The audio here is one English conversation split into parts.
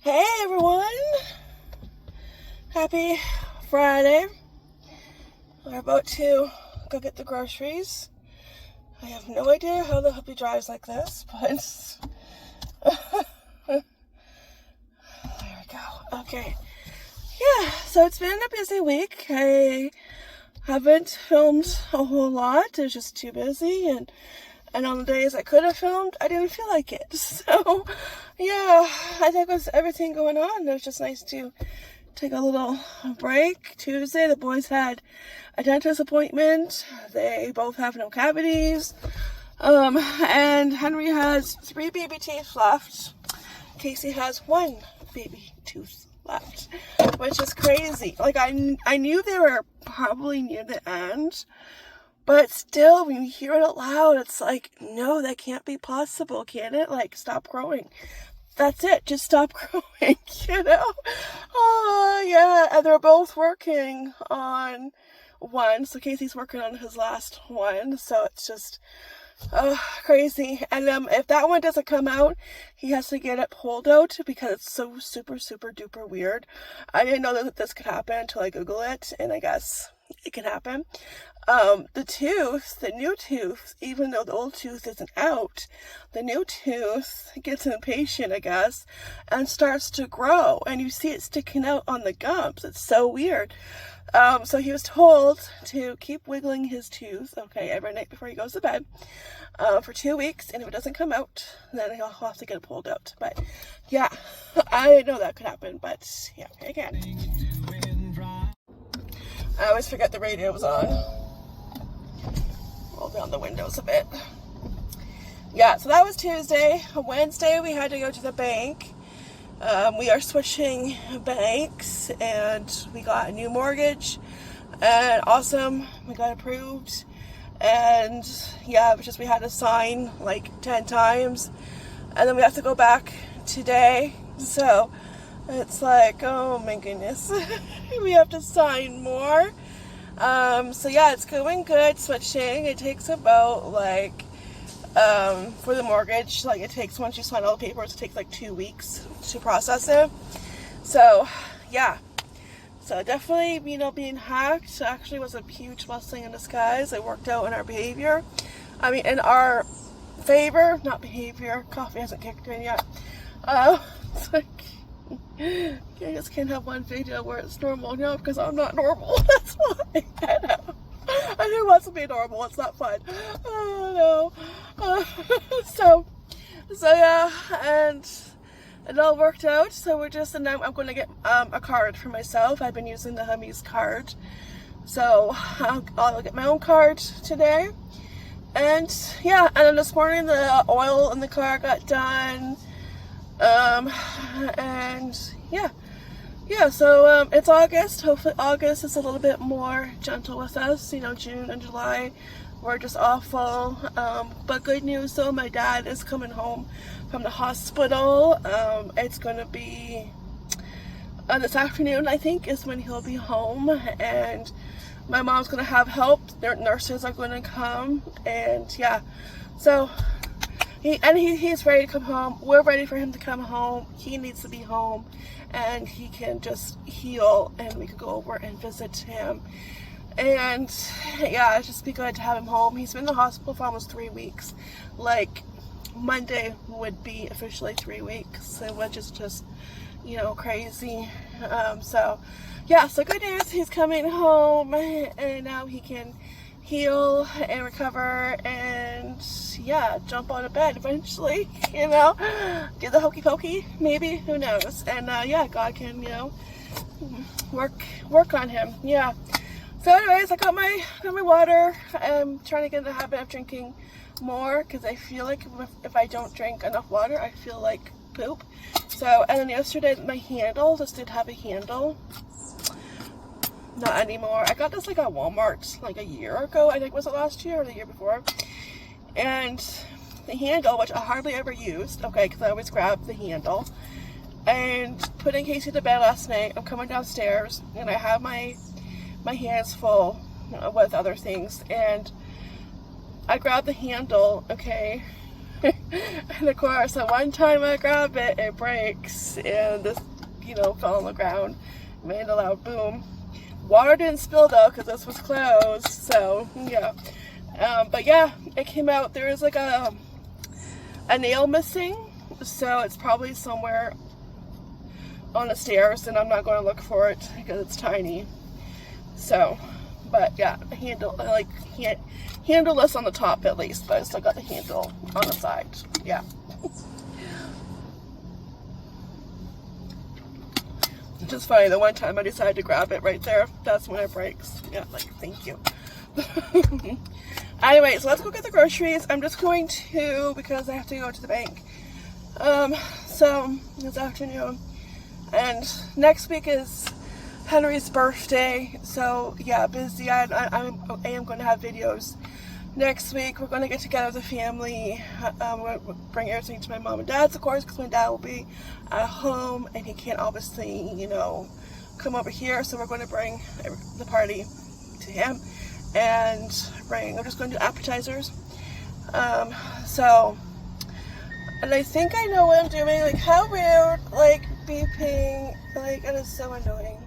Hey everyone! Happy Friday. We're about to go get the groceries. I have no idea how the hubby drives like this, but there we go. Okay. Yeah, so it's been a busy week. I haven't filmed a whole lot. It was just too busy, and on the days I could have filmed, I didn't feel like it. So, yeah, I think with everything going on, it was just nice to take a little break. Tuesday, the boys had a dentist appointment. They both have no cavities. And Henry has 3 baby teeth left. Casey has 1 baby tooth left, which is crazy. Like, I knew they were probably near the end, but still, when you hear it out loud, it's like, no, that can't be possible, can it? Like, stop growing. That's it. Just stop growing, you know? Oh, yeah. And they're both working on one. So Casey's working on his last one. So it's just crazy. And if that one doesn't come out, he has to get it pulled out because it's so super, super duper weird. I didn't know that this could happen until I Google it, and I guess it can happen. The new tooth, even though the old tooth isn't out, the new tooth gets impatient, I guess, and starts to grow, and you see it sticking out on the gums. It's so weird. So he was told to keep wiggling his tooth, okay, every night before he goes to bed, for 2 weeks, and if it doesn't come out, then he'll have to get it pulled out. But, yeah, I didn't know that could happen, but, yeah, it can. I always forget the radio was on. Roll down the windows a bit. Yeah, so that was Tuesday. Wednesday, we had to go to the bank. We are switching banks, and we got a new mortgage, and awesome, we got approved, and yeah, it was just we had to sign like 10 times, and then we have to go back today, so it's like, oh my goodness, we have to sign more. So yeah, it's going good, switching. It takes about like, for the mortgage, like it takes, once you sign all the papers, it takes like 2 weeks to process it. So yeah, so definitely, being hacked actually was a huge blessing in disguise. It worked out in our behavior. I mean, in our favor, not behavior. Coffee hasn't kicked in yet. It's like, I just can't have one video where it's normal now because I'm not normal. That's why. I know. And who wants to be normal? It's not fun. Oh no. So yeah, and it all worked out. So we're just, and now I'm going to get a card for myself. I've been using the hubby's card, so I'll get my own card today. And yeah, and then this morning the oil in the car got done. And yeah, so it's August. Hopefully August is a little bit more gentle with us. June and July were just awful. But good news though, my dad is coming home from the hospital. It's gonna be this afternoon, I think, is when he'll be home, and my mom's gonna have help. Their nurses are gonna come, and yeah, so he's ready to come home. We're ready for him to come home. He needs to be home, and he can just heal, and we could go over and visit him. And yeah, it'd just be good to have him home. He's been in the hospital for almost 3 weeks. Like, Monday would be officially 3 weeks, which is just, crazy. So yeah, so good news. He's coming home, and now he can heal and recover, and yeah, jump on a bed eventually, do the hokey pokey, maybe, who knows. And yeah, God can, work on him. Yeah. So anyways, I got my water. I'm trying to get in the habit of drinking more, because I feel like if I don't drink enough water, I feel like poop. So, and then yesterday my handle, this did have a handle. Not anymore. I got this like at Walmart like a year ago. I think, was it last year or the year before? And the handle, which I hardly ever used, okay, because I always grab the handle, and putting Casey to bed last night, I'm coming downstairs, and I have my hands full with other things, and I grabbed the handle, okay, And of course, at one time I grab it, it breaks, and this, you know, fell on the ground, made a loud boom. Water didn't spill though, because this was closed, so yeah. But yeah, it came out. There was like a nail missing, so it's probably somewhere on the stairs, and I'm not going to look for it because it's tiny. So, but yeah, handleless on the top at least, but I still got the handle on the side. Yeah. It's just funny, the one time I decided to grab it right there, that's when it breaks. Yeah, like, thank you. Anyway, so let's go get the groceries. I'm just going to, because I have to go to the bank. So, this afternoon. And next week is Henry's birthday, so yeah, busy. I am going to have videos next week. We're going to get together as a family. We're going to bring everything to my mom and dad's, of course, because my dad will be at home, and he can't obviously, you know, come over here, so we're going to bring the party to him, and we're just going to do appetizers. So, and I think I know what I'm doing. Like, how weird, like, beeping, like, it is so annoying.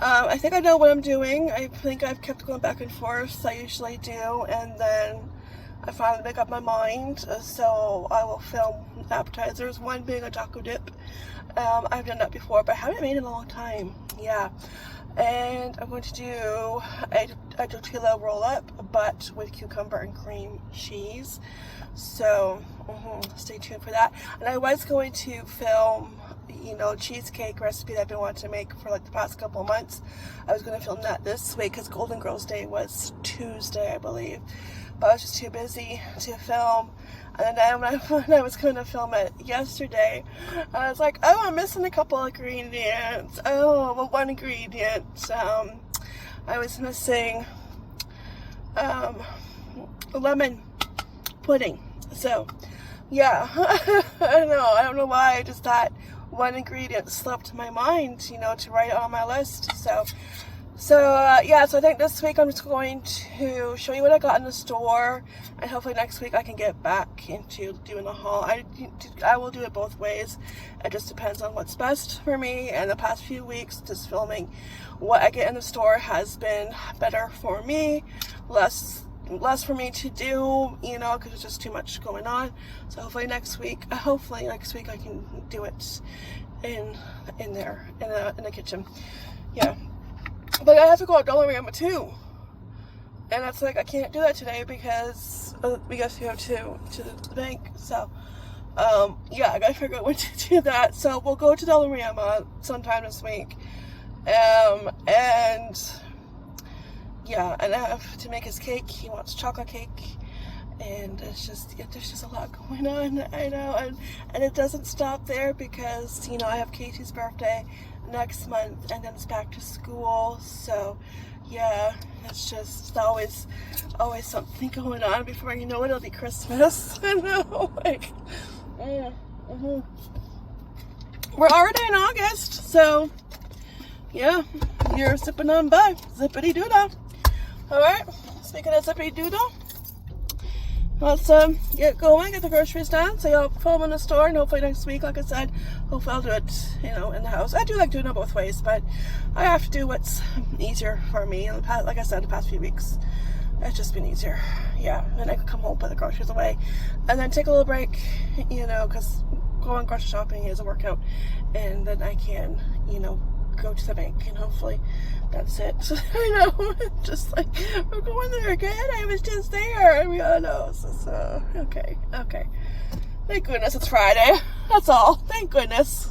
I think I know what I'm doing. I think I've kept going back and forth. I usually do, and then I finally make up my mind. So I will film appetizers. One being a taco dip. I've done that before, but I haven't made it in a long time. Yeah, and I'm going to do a tortilla roll up, but with cucumber and cream cheese. So stay tuned for that. And I was going to film, you know, cheesecake recipe that I've been wanting to make for like the past couple of months. I was going to film that this week because Golden Girls Day was Tuesday, I believe, but I was just too busy to film. And then when I was going to film it yesterday, I was like, oh, I'm missing a couple of ingredients. Oh, well, one ingredient. I was missing lemon pudding. So yeah, I don't know why, I just thought one ingredient slipped my mind, you know, to write it on my list. Yeah, so I think this week I'm just going to show you what I got in the store, and hopefully next week I can get back into doing a haul. I will do it both ways. It just depends on what's best for me, and the past few weeks just filming what I get in the store has been better for me, less for me to do, you know, because it's just too much going on. So hopefully next week I can do it in the kitchen. Yeah, but I have to go out Dollarama too, and that's like, I can't do that today because we got to go to the bank. So yeah, I gotta figure out when to do that. So we'll go to Dollarama sometime this week, and yeah, and I have to make his cake. He wants chocolate cake, and there's just a lot going on. I know, and it doesn't stop there because, you know, I have Katie's birthday next month, and then it's back to school. So yeah, it's just always something going on. Before you know it, it'll be Christmas. I know, like, we're already in August, so yeah, you're sipping on by zippity doo-dah. Alright, speaking of zippity doo-dah, let's get going, get the groceries done. So I'll film in the store, and hopefully next week, like I said, hopefully I'll do it, you know, in the house. I do like doing it both ways, but I have to do what's easier for me. And like I said, the past few weeks, it's just been easier. Yeah, and I can come home, put the groceries away, and then take a little break, you know, because going grocery shopping is a workout, and then I can, you know, go to the bank, and hopefully that's it. I know, just like, we're going there again, I was just there, and we all know. So okay, thank goodness it's Friday, that's all, thank goodness.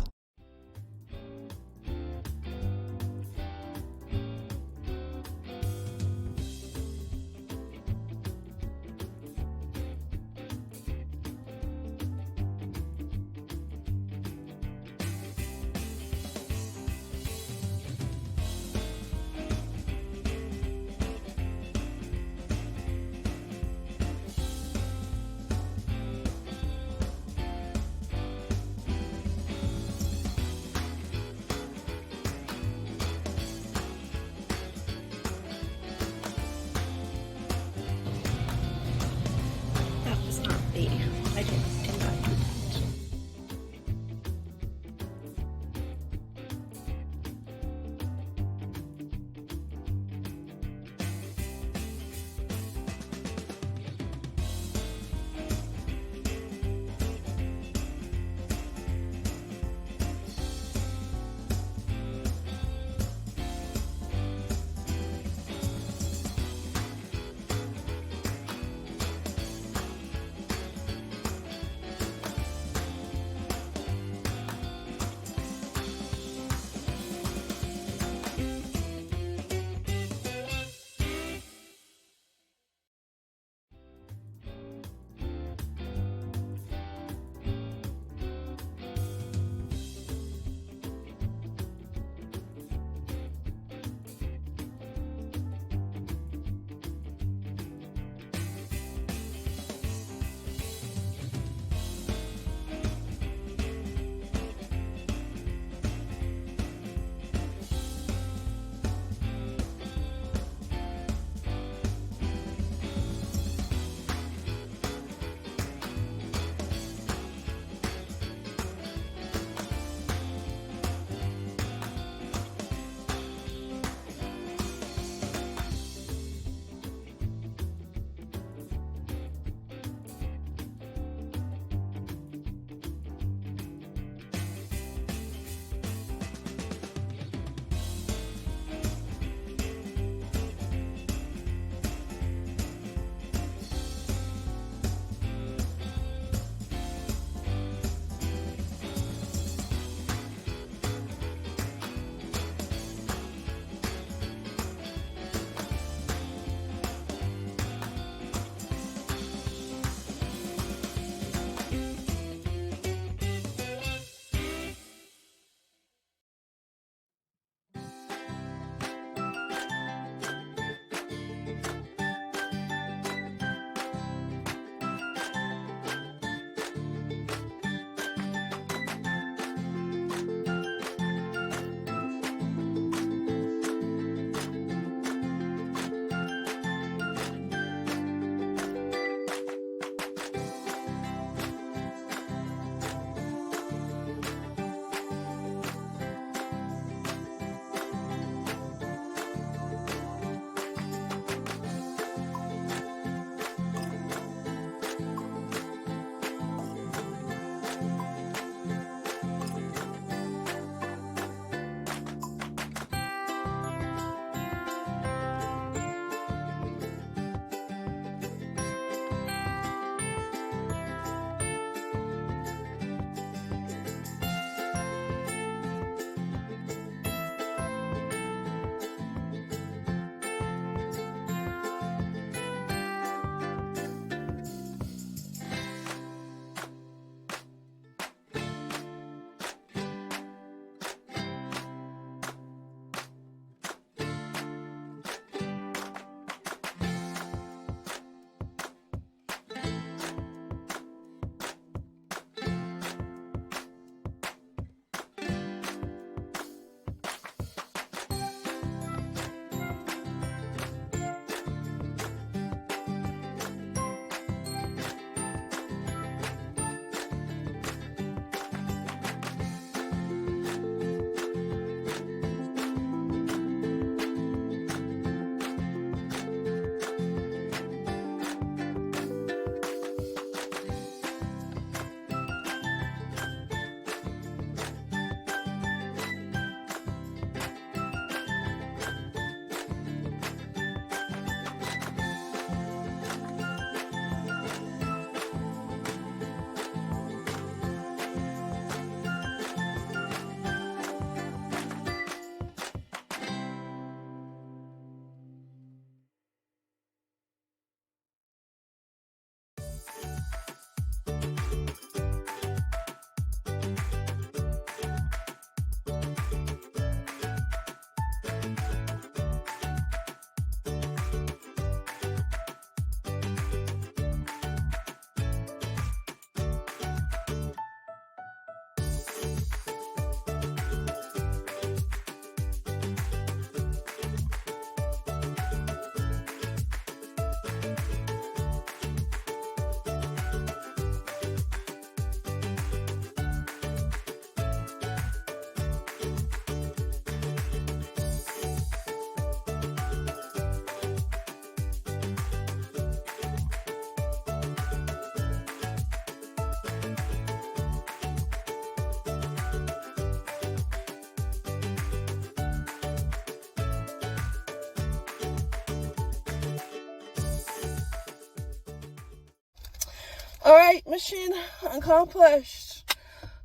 Alright, mission accomplished.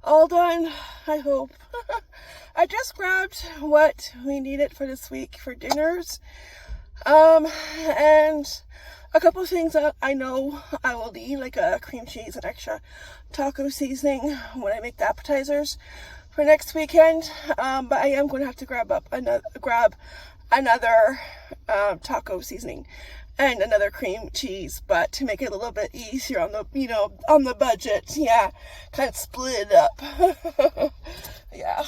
All done, I hope. I just grabbed what we needed for this week for dinners. And a couple of things that I know I will need, like a cream cheese and extra taco seasoning when I make the appetizers for next weekend. But I am going to have to grab another taco seasoning and another cream cheese, but to make it a little bit easier on the, on the budget. Yeah, kind of split it up. Yeah.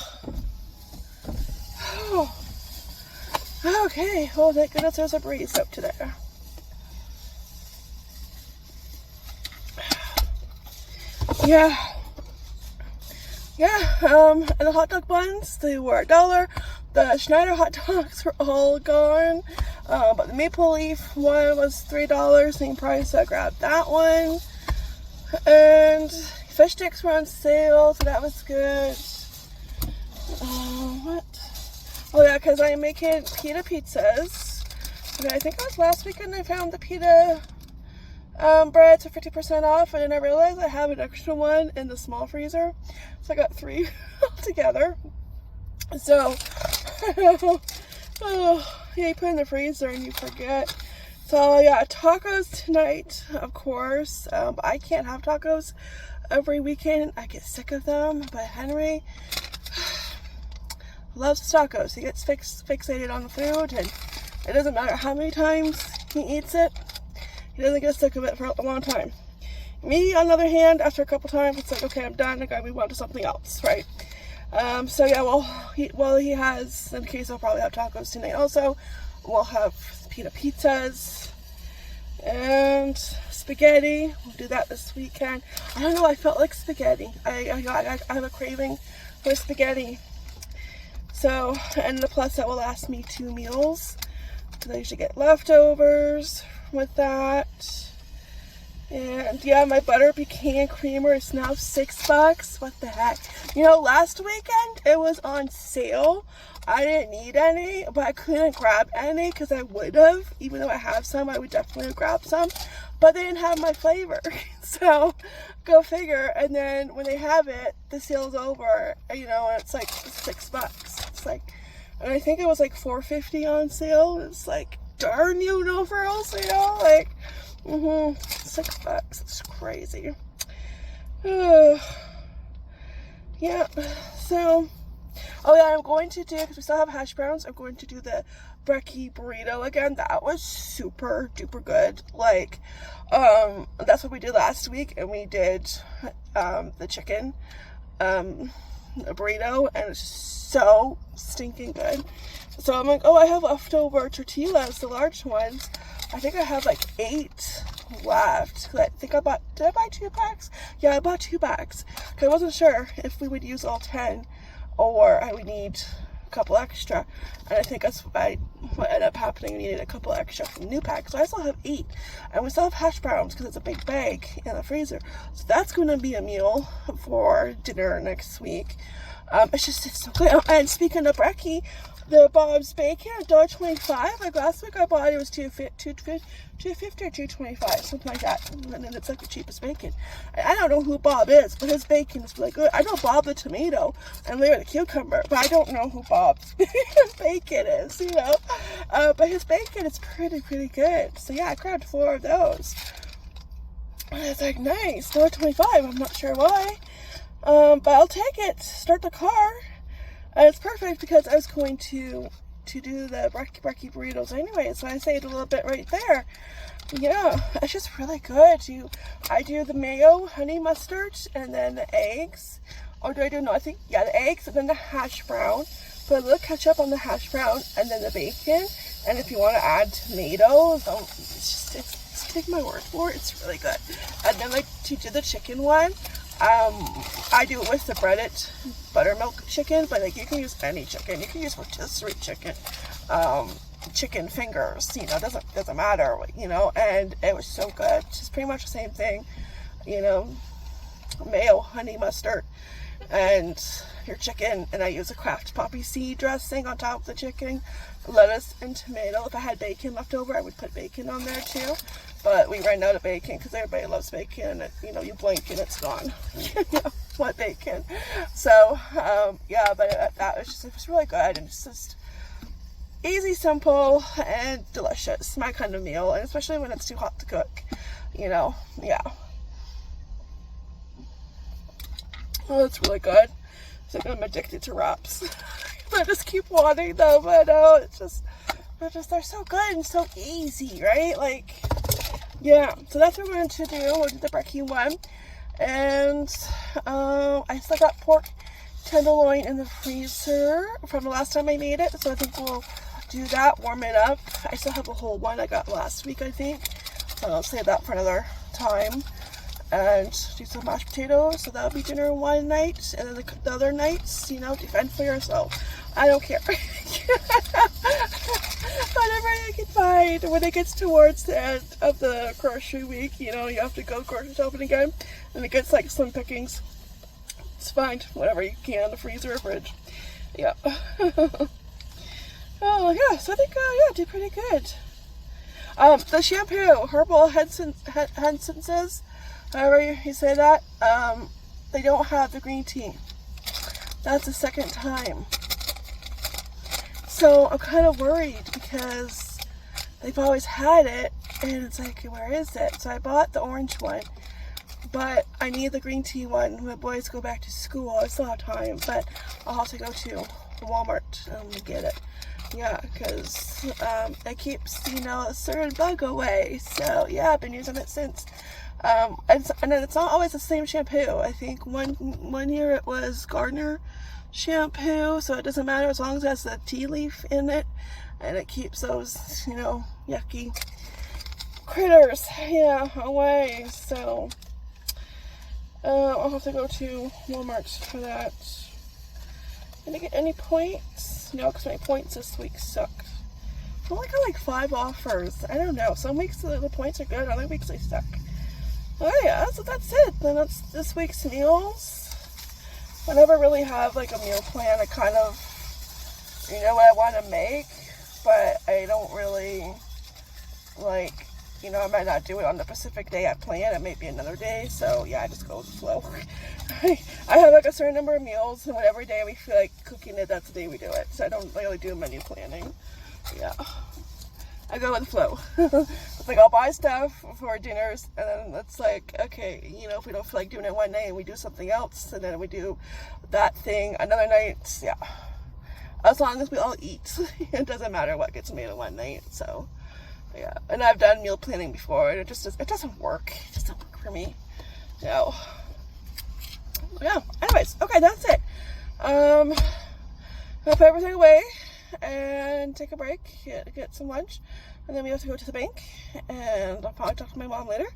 Okay, well, thank goodness there's a breeze up to there. Yeah, and the hot dog buns, they were $1. The Schneider hot dogs were all gone, but the maple leaf one was $3, same price, so I grabbed that one. And fish sticks were on sale, so that was good. What? Oh yeah, because I'm making pita pizzas. And I think it was last weekend I found the pita breads for 50% off, and then I realized I have an extra one in the small freezer, so I got 3 together. So yeah, you put it in the freezer and you forget. So yeah, tacos tonight, of course. I can't have tacos every weekend, I get sick of them, but Henry loves tacos. He gets fixated on the food, and it doesn't matter how many times he eats it, he doesn't get sick of it for a long time. Me, on the other hand, after a couple times, it's like, okay, I'm done, I gotta move on to something else, right? So yeah, he has, in case I'll probably have tacos tonight also, we'll have pita pizzas and spaghetti. We'll do that this weekend. I don't know, I felt like spaghetti. I have a craving for spaghetti. So, and the plus that will last me 2 meals. So I usually get leftovers with that. And yeah, my butter pecan creamer is now $6. What the heck? Last weekend it was on sale. I didn't need any, but I couldn't grab any because I would have. Even though I have some, I would definitely grab some. But they didn't have my flavor. So, go figure. And then when they have it, the sale's over, and it's like $6. It's like, and I think it was like $4.50 on sale. It's like, darn for all sale. Like, $6. It's crazy. Yeah, so, oh yeah, I'm going to do, because we still have hash browns, I'm going to do the brekkie burrito again. That was super duper good. Like, that's what we did last week, and we did the chicken burrito, and it's so stinking good. So I'm like, oh, I have leftover tortillas, the large ones. I think I have like 8 left. I think did I buy 2 packs? Yeah, I bought 2 packs. Cause I wasn't sure if we would use all 10 or I would need a couple extra. And I think that's what ended up happening. We needed a couple extra from the new pack. So I still have 8. And we still have hash browns because it's a big bag in the freezer. So that's going to be a meal for dinner next week. It's so good. And speaking of brekkie, the Bob's Bacon, $1.25. Like last week I bought it was $2.50 or $2.25, something like that. And then it's like the cheapest bacon. I don't know who Bob is, but his bacon is really good. I know Bob the tomato and Larry the cucumber, but I don't know who Bob's bacon is, But his bacon is pretty good. So yeah, I grabbed 4 of those. And it's like, nice, $1.25. I'm not sure why. But I'll take it. Start the car. And it's perfect because I was going to do the brekkie burritos anyway, so I saved a little bit right there. Yeah, it's just really good. I do the mayo, honey mustard, and then the eggs. Or do I do, no, I think, yeah, the eggs, and then the hash brown. Put a little ketchup on the hash brown, and then the bacon. And if you want to add tomatoes, just take my word for it, it's really good. And then like to do the chicken one, I do it with the breaded buttermilk chicken, but like you can use any chicken. You can use rotisserie chicken, chicken fingers. Doesn't matter. And it was so good. Just pretty much the same thing. Mayo, honey mustard, and your chicken, and I use a Kraft poppy seed dressing on top of the chicken, lettuce and tomato. If I had bacon left over, I would put bacon on there too, but we ran out of bacon because everybody loves bacon, and you know, you blink and it's gone. You know, what bacon? So yeah, but that was just, it was really good, and it's just easy, simple, and delicious. My kind of meal, and especially when it's too hot to cook, you know. Yeah. Oh, it's really good. It's like I'm addicted to wraps. I just keep wanting them, but it's just, they're so good and so easy, right? Like, yeah. So that's what we're going to do. We'll do the brekkie one. And I still got pork tenderloin in the freezer from the last time I made it, so I think we'll do that, warm it up. I still have a whole one I got last week, I think, so I'll save that for another time. And do some mashed potatoes, so that'll be dinner one night, and then the other nights, you know, defend for yourself. I don't care. Whatever you can find. When it gets towards the end of the grocery week, you know, you have to go grocery shopping again, and it gets like slim pickings. It's fine, whatever you can in the freezer or fridge. Yeah. Oh yeah, so I think yeah, I did pretty good. The shampoo, Herbal Henson's, however you say that, they don't have the green tea. That's the second time. So I'm kind of worried because they've always had it, and it's like, where is it? So I bought the orange one, but I need the green tea one when the boys go back to school. I still have time, but I'll have to go to Walmart and get it. Yeah, because it keeps, you know, a certain bug away. So yeah, I've been using it since. And then it's not always the same shampoo. I think one year it was Gardener shampoo, so it doesn't matter as long as it has the tea leaf in it, and it keeps those, you know, yucky critters, yeah, away. So I'll have to go to Walmart for that. Did I get any points? No, because my points this week suck. I only got like 5 offers. I don't know. Some weeks the points are good, other weeks they suck. Oh yeah, so that's it. Then that's this week's meals. I never really have like a meal plan. I kind of, you know what I want to make, but I don't really, like, you know, I might not do it on the specific day I plan. It may be another day. So yeah, I just go with the flow. I have like a certain number of meals, and whatever day we feel like cooking it, that's the day we do it. So I don't really do menu planning. Yeah, I go with the flow. It's like I'll buy stuff for dinners, and then it's like, okay, you know, if we don't feel like doing it one night, and we do something else, and then we do that thing another night. Yeah, as long as we all eat, it doesn't matter what gets made in one night. So yeah, and I've done meal planning before, and it doesn't work. It just doesn't work for me. No. Yeah. Anyways, okay, that's it. I'll put everything away and take a break, get some lunch, and then we have to go to the bank, and I'll probably talk to my mom later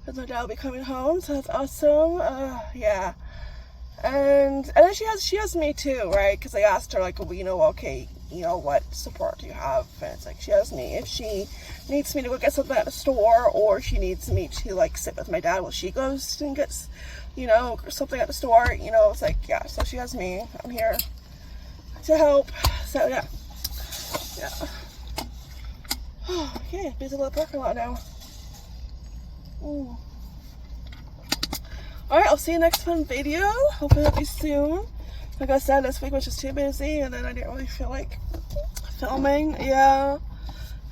because my dad will be coming home, so that's awesome. Yeah, and then she has me too, right? Because I asked her, like, well, you know, okay, you know, what support do you have? And it's like, she has me. If she needs me to go get something at the store, or she needs me to like sit with my dad while she goes and gets, you know, something at the store, you know, it's like, yeah, so she has me. I'm here to help. So yeah. Okay, busy little parking lot now. Alright, I'll see you next fun video. Hopefully it'll be soon. Like I said, this week was just too busy, and then I didn't really feel like filming. Yeah.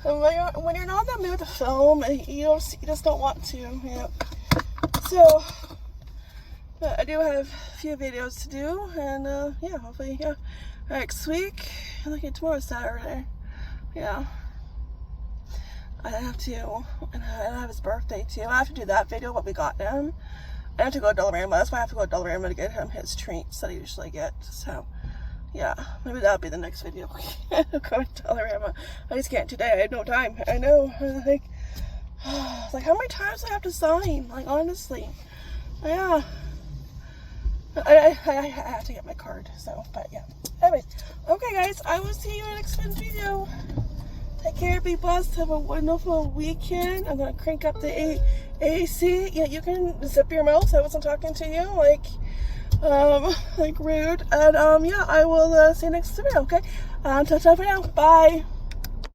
And when you're not in the mood to film, you just don't want to. Yeah. So, but I do have a few videos to do, and yeah, hopefully, yeah. Next week, I'm looking tomorrow's Saturday. Yeah. I have to, and I have his birthday too. I have to do that video, what we got him. I have to go to Dollarama. That's why I have to go to Dollarama to get him his treats that I usually get. So, yeah, maybe that'll be the next video. Go to Dollarama. I just can't today. I had no time. I know. Like how many times do I have to sign? Like, honestly. Yeah. I have to get my card. So, but yeah. Anyways, okay, guys. I will see you in the next video. Take care, be blessed, have a wonderful weekend. I'm going to crank up the AC. Yeah, you can zip your mouth. I wasn't talking to you. Like, like rude. And yeah, I will see you next video, okay? Ta-ta for now. Bye.